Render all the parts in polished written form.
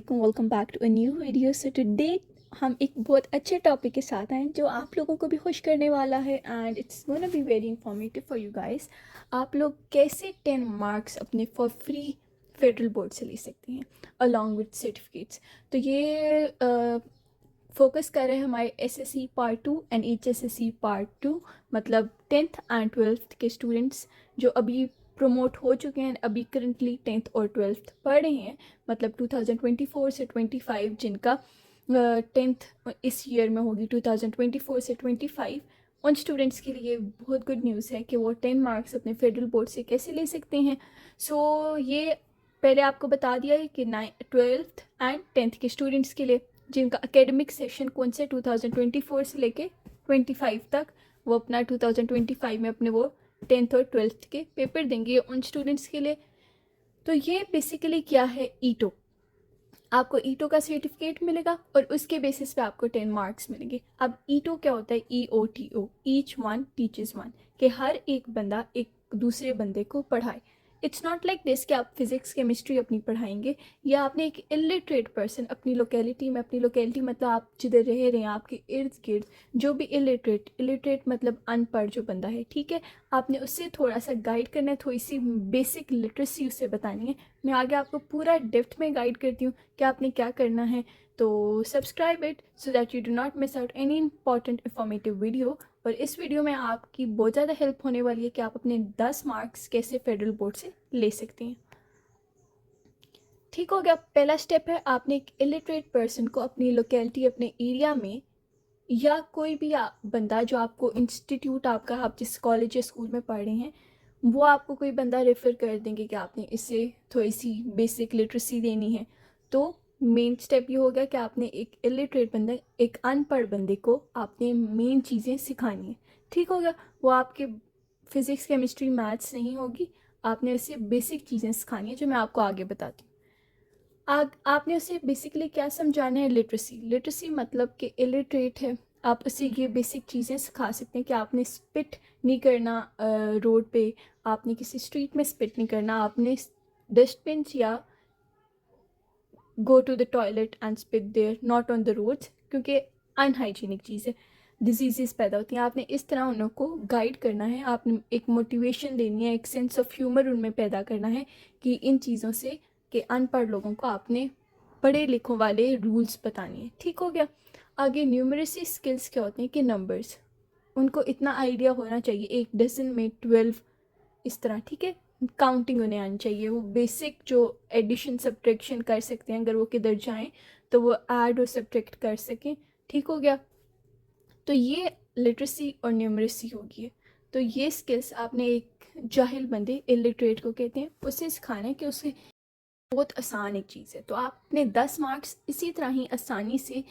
Welcome back to a new video. So today हम एक बहुत अच्छे टॉपिक के साथ आए जो आप लोगों को भी खुश करने वाला है and it's gonna be very informative for you guys. आप लोग कैसे 10 मार्क्स अपने फॉर फ्री फेडरल बोर्ड से ले सकते हैं अलॉन्ग विद सर्टिफिकेट्स। तो ये फोकस कर रहे हैं हमारे SSC part 2 and HSSC part 2, मतलब 10th एंड 12th के स्टूडेंट्स जो अभी प्रमोट हो चुके हैं, अभी करंटली 10th और 12th पढ़ रहे हैं, मतलब 2024 से 25 जिनका 10th इस ईयर में होगी 2024 से 25। उन स्टूडेंट्स के लिए बहुत गुड न्यूज़ है कि वो 10 मार्क्स अपने फेडरल बोर्ड से कैसे ले सकते हैं। सो ये पहले आपको बता दिया है कि 12th एंड 10th के स्टूडेंट्स के लिए जिनका एकेडमिक सेशन कौन से 2024 से लेके 25 तक, वो अपना 2025 में अपने वो 10th और 12th के पेपर देंगे उन स्टूडेंट्स के लिए। तो ये बेसिकली क्या है, ईटो। आपको ईटो का सर्टिफिकेट मिलेगा और उसके बेसिस पे आपको 10 मार्क्स मिलेंगे। अब ईटो क्या होता है? EOTO, each one teaches one, कि हर एक बंदा एक दूसरे बंदे को पढ़ाए। इट्स नॉट लाइक दिस कि आप फिजिक्स केमिस्ट्री अपनी पढ़ाएंगे या आपने एक इलिटरेट पर्सन अपनी लोकेलिटी में, अपनी लोकेलिटी मतलब आप जिधर रह रहे हैं आपके इर्द गिर्द जो भी इलिटरेट मतलब अनपढ़ जो बंदा है, ठीक है, आपने उससे थोड़ा सा गाइड करना है, थोड़ी सी बेसिक लिटरेसी उससे बतानी है। मैं आगे आपको पूरा डेप्थ में गाइड करती हूँ कि आपने क्या करना है। तो subscribe it so that you do not miss out any important informative video. और इस वीडियो में आपकी बहुत ज़्यादा हेल्प होने वाली है कि आप अपने 10 मार्क्स कैसे फेडरल बोर्ड से ले सकते हैं। ठीक हो गया। पहला स्टेप है, आपने एक इलिटरेट पर्सन को अपनी लोकेलिटी, अपने एरिया में, या कोई भी बंदा जो आपको इंस्टीट्यूट, आपका आप जिस कॉलेज या स्कूल में पढ़ रहे हैं, वो आपको कोई बंदा रेफ़र कर देंगे कि आपने इससे थोड़ी सी बेसिक लिटरेसी देनी है। तो मेन स्टेप ये होगा कि आपने एक इलिटरेट बंदा, एक अनपढ़ बंदे को आपने मेन चीज़ें सिखानी है। ठीक हो गया। वो आपके फिज़िक्स केमिस्ट्री मैथ्स नहीं होगी, आपने उसे बेसिक चीज़ें सिखानी है जो मैं आपको आगे बताती हूँ। आपने उसे बेसिकली क्या समझाना है? लिटरेसी मतलब कि इलिटरेट है, आप उसे ये बेसिक चीज़ें सिखा सकते हैं कि आपने स्पिट नहीं करना रोड पे, आपने किसी स्ट्रीट में स्पिट नहीं करना, आपने डस्टबिन या go to the toilet and spit there not on the roads, क्योंकि अनहाइजीनिक चीज़ है, डिजीज़ पैदा होती हैं। आपने इस तरह उन लोगों को गाइड करना है, आपने एक मोटिवेशन देनी है, एक सेंस ऑफ ह्यूमर उनमें पैदा करना है कि इन चीज़ों से, कि अनपढ़ लोगों को आपने पढ़े लिखों वाले रूल्स बताने हैं। ठीक हो गया। आगे न्यूमरेसी स्किल्स क्या होते हैं कि नंबर्स, उनको इतना आइडिया होना चाहिए, एक डजन में 12 इस तरह, ठीक है, काउंटिंग उन्हें आनी चाहिए। वो बेसिक जो एडिशन सब्ट्रैक्शन कर सकते हैं, अगर वो किधर जाएं तो वो ऐड और सब्ट्रैक्ट कर सकें। ठीक हो गया। तो ये लिटरेसी और न्यूमरेसी होगी। तो ये स्किल्स आपने एक जाहिल बंदे, इलिटरेट को कहते हैं, उसे सिखाना है कि उसे बहुत आसान एक चीज़ है। तो आपने 10 मार्क्स इसी तरह ही आसानी से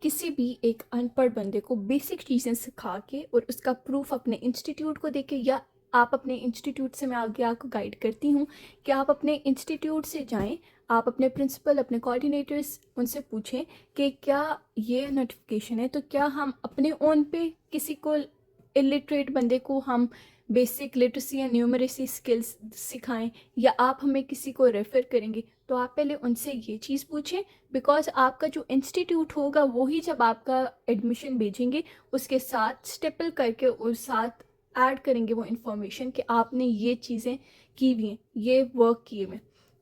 किसी भी एक अनपढ़ बंदे को बेसिक चीज़ें सिखा के और उसका प्रूफ अपने इंस्टीट्यूट को देके, या आप अपने इंस्टीट्यूट से, मैं आगे आपको गाइड करती हूँ कि आप अपने इंस्टीट्यूट से जाएं, आप अपने प्रिंसिपल, अपने कोऑर्डिनेटर्स, उनसे पूछें कि क्या ये नोटिफिकेशन है, तो क्या हम अपने ओन पे किसी को, इलिटरेट बंदे को हम बेसिक लिटरेसी या न्यूमरेसी स्किल्स सिखाएं, या आप हमें किसी को रेफ़र करेंगे। तो आप पहले उनसे ये चीज़ पूछें, बिकॉज आपका जो इंस्टीट्यूट होगा वही जब आपका एडमिशन भेजेंगे उसके साथ स्टेपल करके और साथ ऐड करेंगे वो इन्फॉर्मेशन कि आपने ये चीज़ें की हुई हैं, ये वर्क किए हुए।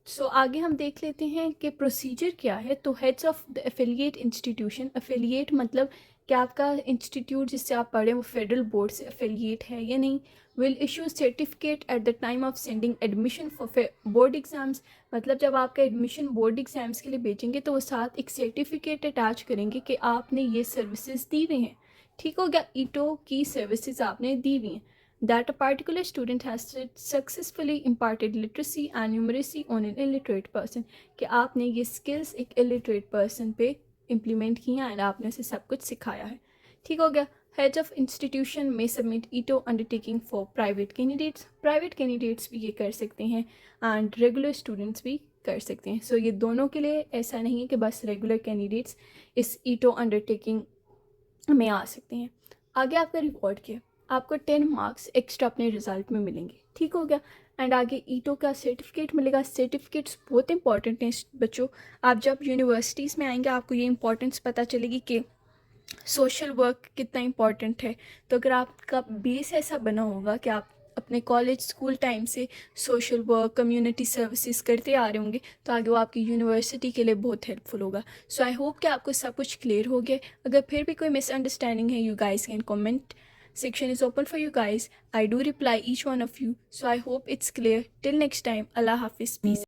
सो आगे हम देख लेते हैं कि प्रोसीजर क्या है। तो heads of the affiliate institution, affiliate मतलब कि आपका इंस्टीट्यूट जिससे आप पढ़ें वो फेडरल बोर्ड से एफिलिएट है या नहीं, will issue certificate at the time of sending admission for board exams, मतलब जब आपका एडमिशन बोर्ड एग्ज़ाम्स के लिए भेजेंगे तो वो साथ एक सर्टिफिकेट अटैच करेंगे कि आपने ये सर्विसेज दी हुई हैं। ठीक हो गया, ईटो की सर्विसेज आपने दी हुई हैं। That a particular student has successfully imparted literacy and numeracy on an illiterate person, कि आपने ये skills एक illiterate person पे implement की हैं एंड आपने उसे सब कुछ सिखाया है। ठीक हो गया। Heads of institution may submit ETO undertaking for private candidates. Private candidates भी ये कर सकते हैं and regular students भी कर सकते हैं। So ये दोनों के लिए ऐसा नहीं है कि बस regular candidates इस ETO undertaking में आ सकते हैं। आगे आपका रिवॉर्ड क्या है? आपको 10 मार्क्स एक्स्ट्रा अपने रिजल्ट में मिलेंगे। ठीक हो गया। एंड आगे ईटो का सर्टिफिकेट मिलेगा। सर्टिफिकेट्स बहुत इंपॉर्टेंट हैं बच्चों। आप जब यूनिवर्सिटीज़ में आएंगे आपको ये इंपॉर्टेंस पता चलेगी कि सोशल वर्क कितना इम्पॉर्टेंट है। तो अगर आपका बेस ऐसा बना होगा कि आप अपने कॉलेज स्कूल टाइम से सोशल वर्क कम्युनिटी सर्विसेज करते आ रहे होंगे तो आगे वो आपकी यूनिवर्सिटी के लिए बहुत हेल्पफुल होगा। सो आई होप कि आपको सब कुछ क्लियर हो गया। अगर फिर भी कोई मिसअंडरस्टैंडिंग है, you guys can comment section is open for you guys. I do reply each one of you. So I hope it's clear. Till next time, Allah Hafiz. Peace.